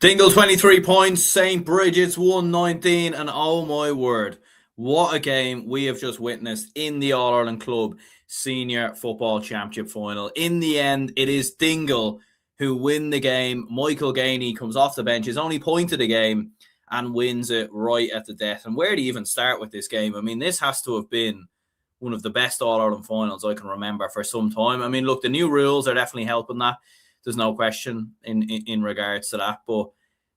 Dingle 23 points, St. Bridgets 119, and oh my word, what a game we have just witnessed in the All-Ireland Club Senior Football Championship Final. In the end, it is Dingle who win the game. Michael Gainey comes off the bench, his only point of the game, and wins it right at the death. And where do you even start with this game? I mean, this has to have been one of the best All-Ireland finals I can remember for some time. I mean, look, the new rules are definitely helping that. There's no question in regards to that. But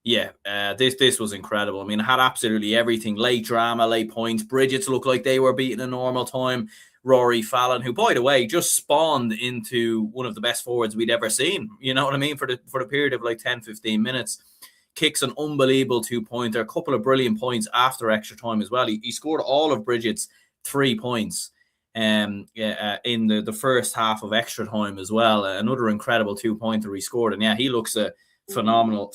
yeah, this was incredible. I mean, it had absolutely everything. Late drama, late points. Bridgets looked like they were beating a normal time. Rory Fallon, who, by the way, just spawned into one of the best forwards we'd ever seen. You know what I mean? For the period of like 10, 15 minutes. Kicks an unbelievable 2-pointer. A couple of brilliant points after extra time as well. He scored all of Bridget's 3 points in the first half of extra time as well. Another incredible 2-pointer he scored. And yeah, he looks a phenomenal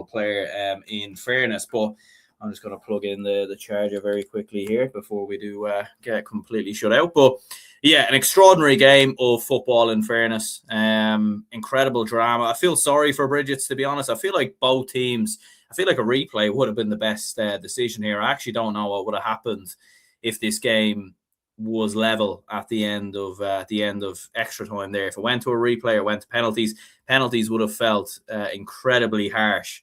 player in fairness. But I'm just going to plug in the charger very quickly here before we do get completely shut out. But yeah, an extraordinary game of football in fairness. Incredible drama. I feel sorry for Bridgets, to be honest. I feel like both teams, I feel like a replay would have been the best decision here. I actually don't know what would have happened if this game was level at the end of extra time there. If it went to a replay or went to penalties would have felt incredibly harsh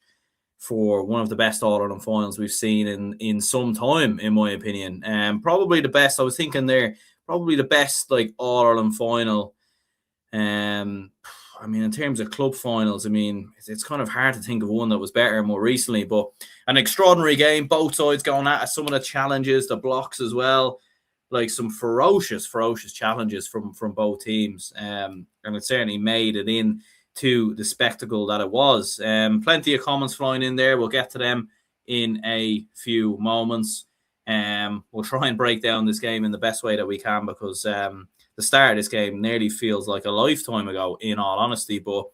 for one of the best All-Ireland finals we've seen in some time, in my opinion. Probably the best, I was thinking there, probably the best like All-Ireland final. I mean, in terms of club finals, I mean, it's kind of hard to think of one that was better more recently, but an extraordinary game, both sides going at some of the challenges, the blocks as well. Like some ferocious challenges from both teams. And it certainly made it into the spectacle that it was. Plenty of comments flying in there. We'll get to them in a few moments. We'll try and break down this game in the best way that we can because the start of this game nearly feels like a lifetime ago, in all honesty. But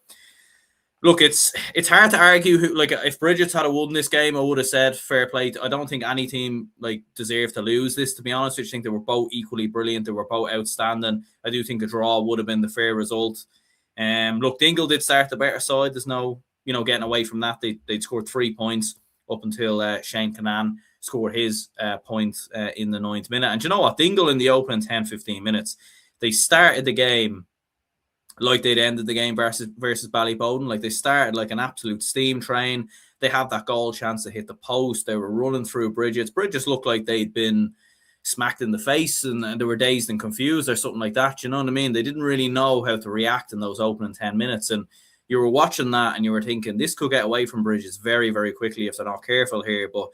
look, it's hard to argue who, like, if Bridgets had won this game, I would have said fair play. I don't think any team like deserved to lose this, to be honest. I think they were both equally brilliant. They were both outstanding. I do think a draw would have been the fair result. Look, Dingle did start the better side. There's no, getting away from that. They'd scored 3 points up until Shane Canan scored his point in the 9th minute. And you know what? Dingle in the opening 10, 15 minutes, they started the game like they'd ended the game versus Ballyboden. Like they started like an absolute steam train. They had that goal chance to hit the post. They were running through Bridgets. Bridgets looked like they'd been smacked in the face and they were dazed and confused or something like that. You know what I mean? They didn't really know how to react in those opening 10 minutes. And you were watching that and you were thinking, this could get away from Bridgets very, very quickly if they're not careful here. But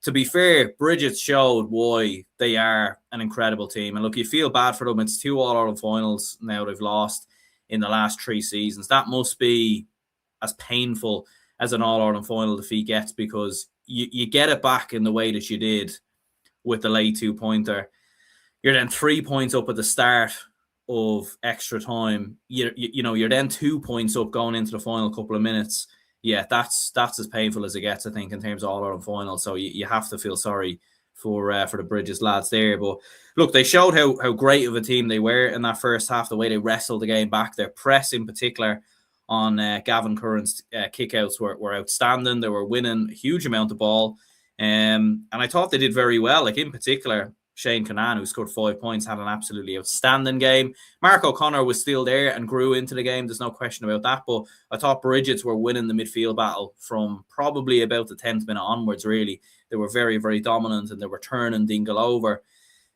to be fair, Bridgets showed why they are an incredible team. And look, you feel bad for them. It's 2 All-Ireland finals now they've lost in the last 3 seasons. That must be as painful as an All-Ireland final defeat gets because you get it back in the way that you did with the late 2-pointer. You're then 3 points up at the start of extra time. You're then 2 points up going into the final couple of minutes. Yeah, that's as painful as it gets, I think, in terms of All-Ireland final. So you have to feel sorry for the Bridges lads there. But look, they showed how great of a team they were in that first half, the way they wrestled the game back. Their press in particular on Gavin Curran's kickouts were outstanding. They were winning a huge amount of ball. And I thought they did very well. Like in particular, Shane Canan, who scored 5 points, had an absolutely outstanding game. Mark O'Connor was still there and grew into the game. There's no question about that. But I thought Brigids were winning the midfield battle from probably about the 10th minute onwards, really. They were very, very dominant and they were turning Dingle over.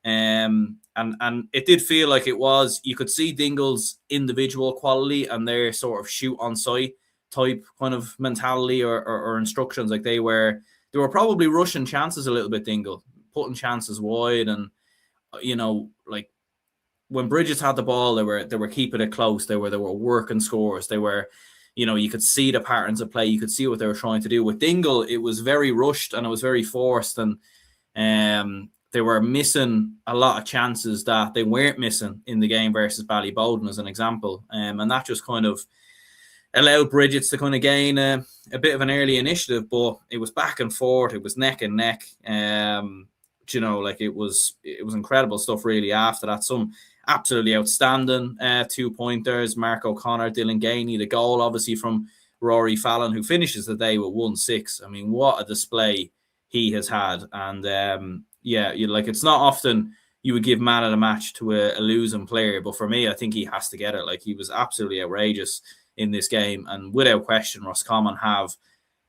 And it did feel like it was, you could see Dingle's individual quality and their sort of shoot on sight type kind of mentality or instructions. Like they were probably rushing chances a little bit, Dingle, putting chances wide. And, like when Bridgets had the ball, they were keeping it close. They were working scores. They were, you could see the patterns of play. You could see what they were trying to do. With Dingle, it was very rushed and it was very forced. And they were missing a lot of chances that they weren't missing in the game versus Ballyboden, as an example. And that just kind of allowed Bridgets to kind of gain a bit of an early initiative. But it was back and forth. It was neck and neck. Like it was incredible stuff really after that. Some absolutely outstanding 2-pointers. Mark O'Connor, Dylan Gainey, the goal obviously from Rory Fallon, who finishes the day with 1-6. I mean, what a display he has had. And it's not often you would give man of the match to a losing player, but for me, I think he has to get it. Like, he was absolutely outrageous in this game, and without question, Roscommon have,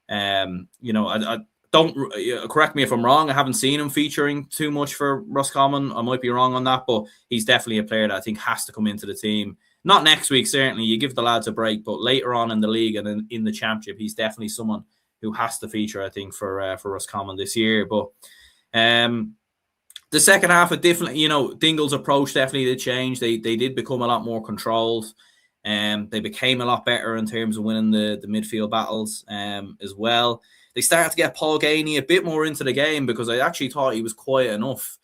I don't correct me if I'm wrong. I haven't seen him featuring too much for Roscommon. I might be wrong on that, but he's definitely a player that I think has to come into the team. Not next week, certainly. You give the lads a break, but later on in the league and in the championship, he's definitely someone who has to feature, I think, for Roscommon this year. But the second half, it definitely, Dingle's approach definitely did change. They did become a lot more controlled. They became a lot better in terms of winning the midfield battles as well. They started to get Paul Gainey a bit more into the game, because I actually thought he was quiet enough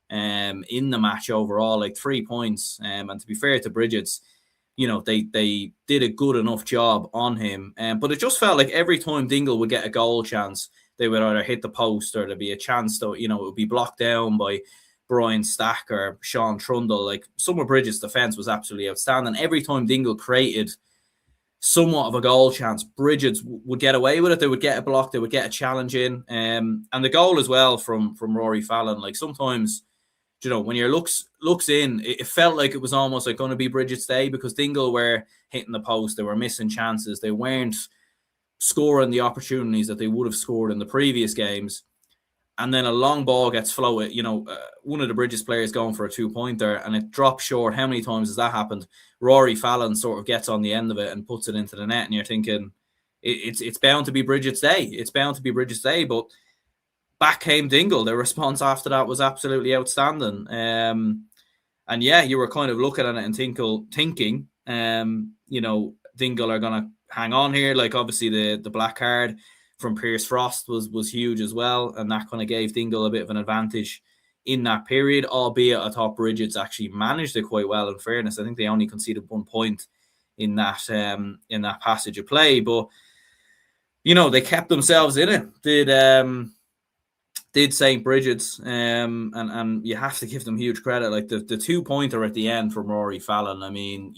in the match overall, like 3 points. And to be fair to Bridgets, they did a good enough job on him. But it just felt like every time Dingle would get a goal chance, they would either hit the post or there'd be a chance to, it would be blocked down by Brian Stack or Sean Trundle. Like, Summer Bridges' defence was absolutely outstanding. Every time Dingle created somewhat of a goal chance, Brigids would get away with it. They would get a block, they would get a challenge in. And the goal as well from Rory Fallon, like, sometimes, when your looks in, it felt like it was almost like going to be Bridget's day, because Dingle were hitting the post, they were missing chances, they weren't scoring the opportunities that they would have scored in the previous games. And then a long ball gets floated, one of the Bridges players going for a 2-pointer, and it drops short. How many times has that happened? Rory Fallon sort of gets on the end of it and puts it into the net, and you're thinking, it's bound to be Bridget's day. It's bound to be Bridget's day, but back came Dingle. Their response after that was absolutely outstanding. And yeah, you were kind of looking at it and thinking, Dingle are going to hang on here. Like, obviously the black card from Pierce Frost was huge as well, and that kind of gave Dingle a bit of an advantage in that period, albeit I thought Brigids actually managed it quite well, in fairness. I think they only conceded 1 point in that passage of play, but they kept themselves in it. Did St. Bridget's, and you have to give them huge credit. Like, the 2-pointer at the end from Rory Fallon, I mean,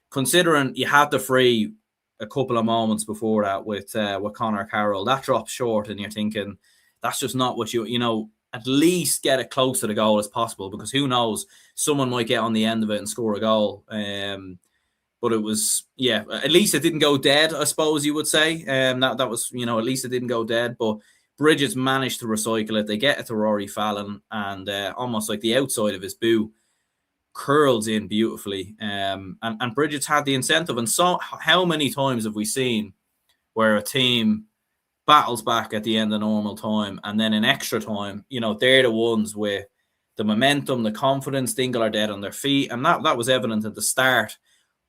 considering you had the free a couple of moments before that with Connor Carroll, that drops short, and you're thinking, that's just not what at least get it close to the goal as possible, because who knows, someone might get on the end of it and score a goal. But it was, at least it didn't go dead, I suppose you would say. That was, at least it didn't go dead. But Bridges managed to recycle it. They get it to Rory Fallon, and almost like the outside of his boot curls in beautifully. And Bridges had the incentive. And so, how many times have we seen where a team battles back at the end of normal time, and then in extra time, they're the ones with the momentum, the confidence. Dingle are dead on their feet, and that was evident at the start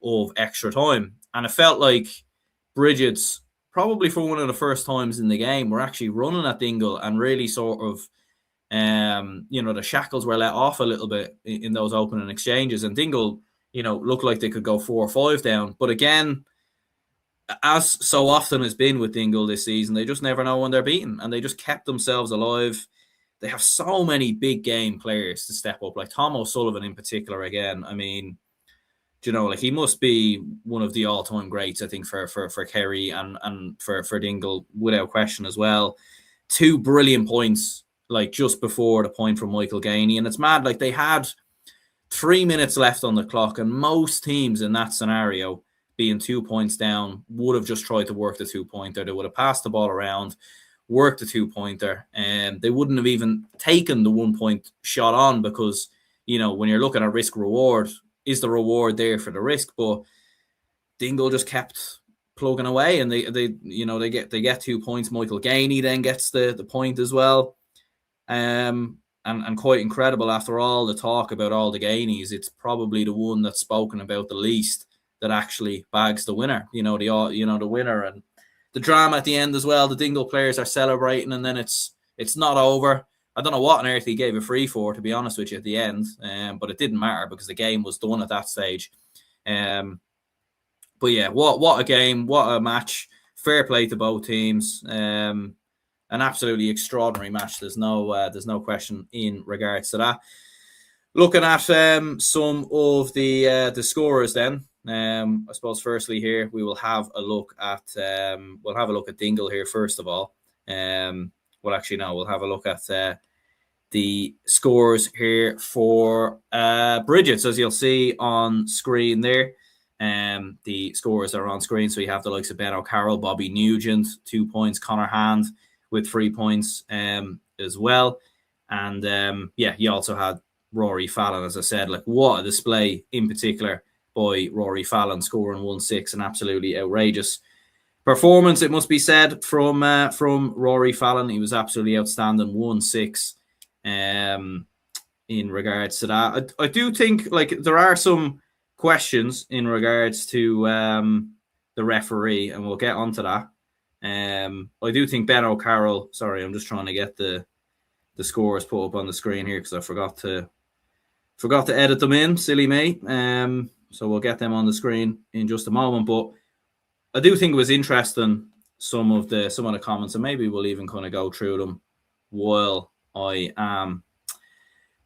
of extra time. And it felt like Bridges, probably for one of the first times in the game, were actually running at Dingle and really sort of, the shackles were let off a little bit in those opening exchanges, and Dingle, looked like they could go 4 or 5 down. But again, as so often has been with Dingle this season, they just never know when they're beaten, and they just kept themselves alive. They have so many big game players to step up, like Tom O'Sullivan in particular. Again, I mean, he must be one of the all-time greats, I think, for Kerry and for Dingle, without question as well. 2 brilliant points, like just before the point from Michael Gainey, and it's mad. Like, they had 3 minutes left on the clock, and most teams in that scenario, being 2 points down, would have just tried to work the 2-pointer. They would have passed the ball around, worked the 2-pointer, and they wouldn't have even taken the 1-point shot on, because, when you're looking at risk reward, is the reward there for the risk? But Dingle just kept plugging away, and they get 2 points. Michael Gainey then gets the point as well. And quite incredible, after all the talk about all the Gainies, it's probably the one that's spoken about the least that actually bags the winner. The winner, and the drama at the end as well. The Dingle players are celebrating, and then it's not over. I don't know what on earth he gave a free for, to be honest with you, at the end. But it didn't matter, because the game was done at that stage. But yeah, what a game, what a match. Fair play to both teams. An absolutely extraordinary match. There's no question in regards to that. Looking at some of the scorers then. I suppose firstly here we will have a look at Dingle here first of all. We'll have a look at the scores here for Bridgets, as you'll see on screen there. The scores are on screen, so you have the likes of Ben O'Carroll, Bobby Nugent, 2 points, Connor Hand with 3 points as well. And you also had Rory Fallon, as I said. Like, what a display in particular by Rory Fallon, scoring 1-6, an absolutely outrageous performance, it must be said, from Rory Fallon. He was absolutely outstanding, 1-6. In regards to that, I do think like there are some questions in regards to the referee, and we'll get onto that. I do think Ben O'Carroll. Sorry, I'm just trying to get the scores put up on the screen here because I forgot to edit them in. Silly me. So we'll get them on the screen in just a moment. But I do think it was interesting some of the comments, and maybe we'll even kind of go through them while I am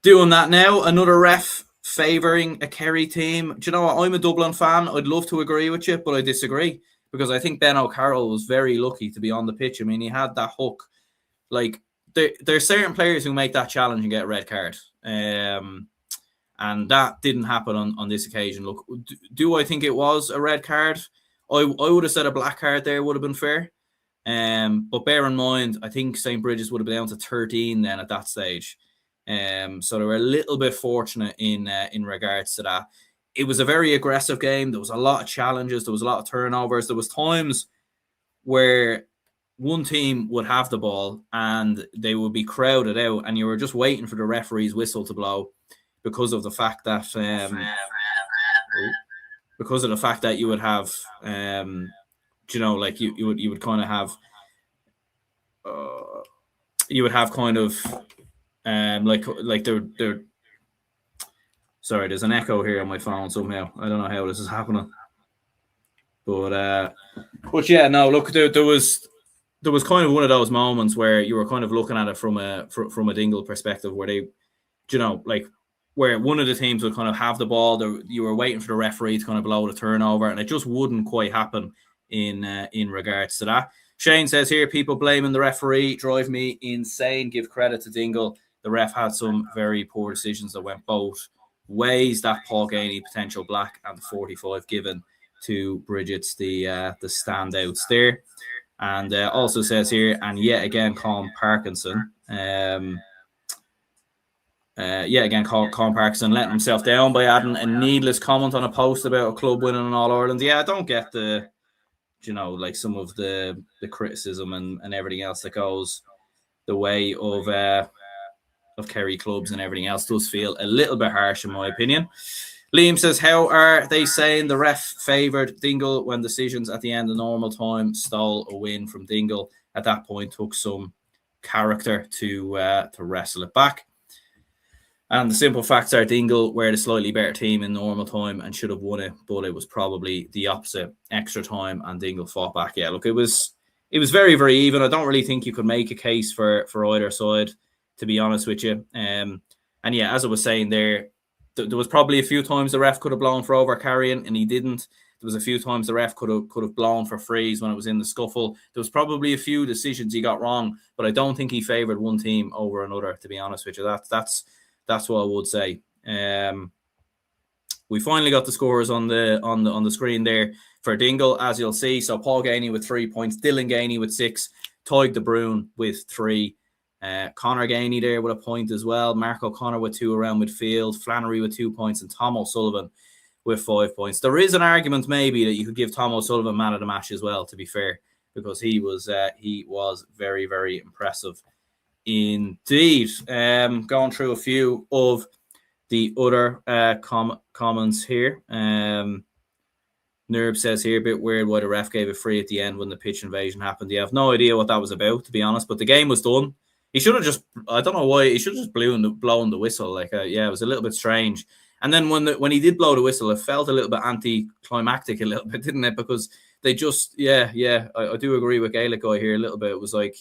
doing that now. Another ref favouring a Kerry team. Do you know what? I'm a Dublin fan. I'd love to agree with you, but I disagree because I think Ben O'Carroll was very lucky to be on the pitch. I mean, he had that hook. Like, there's certain players who make that challenge and get a red card. And that didn't happen on this occasion. Look, do I think it was a red card? I would have said a black card there would have been fair. But bear in mind, I think St. Bridgets would have been down to 13 then at that stage. So they were a little bit fortunate in regards to that. It was a very aggressive game. There was a lot of challenges. There was a lot of turnovers. There was times where one team would have the ball and they would be crowded out, and you were just waiting for the referee's whistle to blow because of the fact that you would have you would kind of have you would have kind of they're sorry, there's an echo here on my phone somehow. I don't know how this is happening, but yeah, no, look, there was kind of one of those moments where you were kind of looking at it from a Dingle perspective, where they, where one of the teams would kind of have the ball, you were waiting for the referee to kind of blow the turnover, and it just wouldn't quite happen in regards to that. Shane says here, people blaming the referee drive me insane. Give credit to Dingle. The ref had some very poor decisions that went both ways. That Paul Gainey potential black and the 45 given to Bridgets, the standouts there. And also says here, and yet again, Colin Parkinson. Colin Parkinson letting himself down by adding a needless comment on a post about a club winning an All-Ireland. Yeah, I don't get the, some of the criticism and everything else that goes the way of Kerry clubs and everything else does feel a little bit harsh in my opinion. Liam says, how are they saying the ref favoured Dingle when decisions at the end of normal time stole a win from Dingle? At that point, took some character to wrestle it back. And the simple facts are Dingle were the slightly better team in normal time and should have won it, but it was probably the opposite. Extra time and Dingle fought back. Yeah, look, it was very, very even. I don't really think you could make a case for either side, to be honest with you. And yeah, as I was saying there was probably a few times the ref could have blown for overcarrying and he didn't. There was a few times the ref could have blown for freeze when it was in the scuffle. There was probably a few decisions he got wrong, but I don't think he favoured one team over another, to be honest with you. That's what I would say. We finally got the scores on the screen there for Dingle, as you'll see. So Paul Gainey with 3 points, Dylan Gainey with 6, Toig de Bruin with 3, Connor Gainey there with a point as well, Mark O'Connor with 2 around midfield, Flannery with 2 points, and Tom O'Sullivan with 5 points. There is an argument maybe that you could give Tom O'Sullivan man of the match as well, to be fair, because he was very, very impressive indeed. Going through a few of the other comments here. Nerb says here, a bit weird why the ref gave it free at the end when the pitch invasion happened. You have no idea what that was about, to be honest, but the game was done. He should have just, I don't know why, he should have just blown the whistle. It was a little bit strange. And then when he did blow the whistle, it felt a little bit anticlimactic a little bit, didn't it? Because they just, I do agree with Gaelic guy here a little bit. It was like,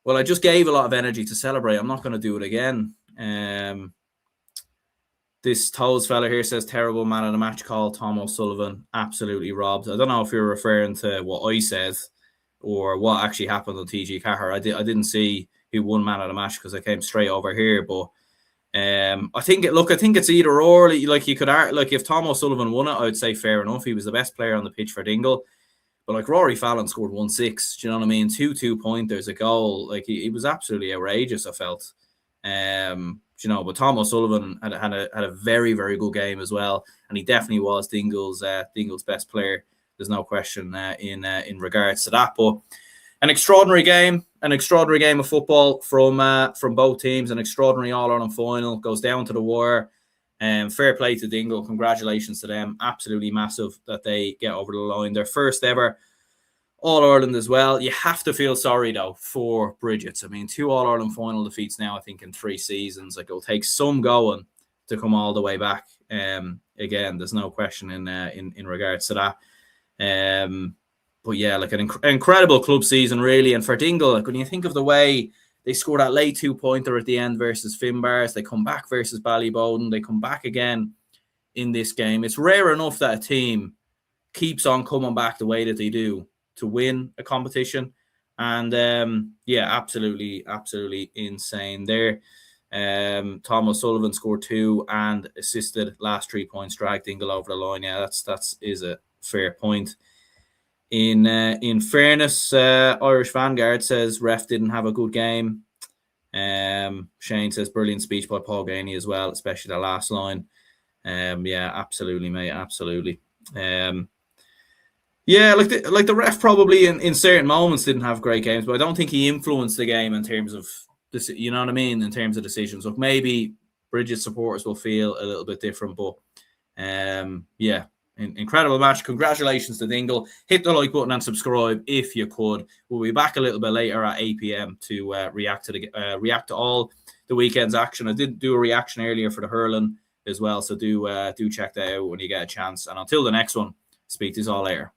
well, I just gave a lot of energy to celebrate. I'm not going to do it again. This Toes fella here says terrible man of the match call. Tom O'Sullivan absolutely robbed. I don't know if you're referring to what I said or what actually happened on TG Cahir. I didn't see who won man of the match because I came straight over here. But I think it's either or. Like you could like if Tom O'Sullivan won it, I would say fair enough. He was the best player on the pitch for Dingle. But like Rory Fallon scored 1-6. Do you know what I mean? 2 2-pointers, a goal. Like he was absolutely outrageous, I felt. But Tom O'Sullivan had a very, very good game as well, and he definitely was Dingle's best player. There's no question in regards to that. But an extraordinary game of football from both teams. An extraordinary All-Ireland final goes down to the wire. Fair play to Dingle. Congratulations to them. Absolutely massive that they get over the line. Their first ever All-Ireland as well. You have to feel sorry, though, for Bridgets. I mean, 2 All-Ireland final defeats now, I think, in 3 seasons. Like, it'll take some going to come all the way back. Again, there's no question in regards to that. But yeah, like an incredible club season, really. And for Dingle, like, when you think of the way they scored that late 2-pointer at the end versus Finbars, they come back versus Ballyboden, they come back again in this game. It's rare enough that a team keeps on coming back the way that they do to win a competition. And absolutely insane there. Tom O'Sullivan scored 2 and assisted last 3 points, dragged Dingle over the line. Yeah, that is a fair point. In fairness, Irish Vanguard says ref didn't have a good game. Shane says brilliant speech by Paul Ganey as well, especially the last line. Absolutely, mate, absolutely. Like the ref probably in certain moments didn't have great games, but I don't think he influenced the game in terms of this. You know what I mean? In terms of decisions, look, maybe Bridget supporters will feel a little bit different, but incredible match. Congratulations to Dingle. Hit the like button and subscribe if you could. We'll be back a little bit later at 8 p.m. to react to all the weekend's action. I did do a reaction earlier for the hurling as well, so do check that out when you get a chance. And until the next one, speak to us all later.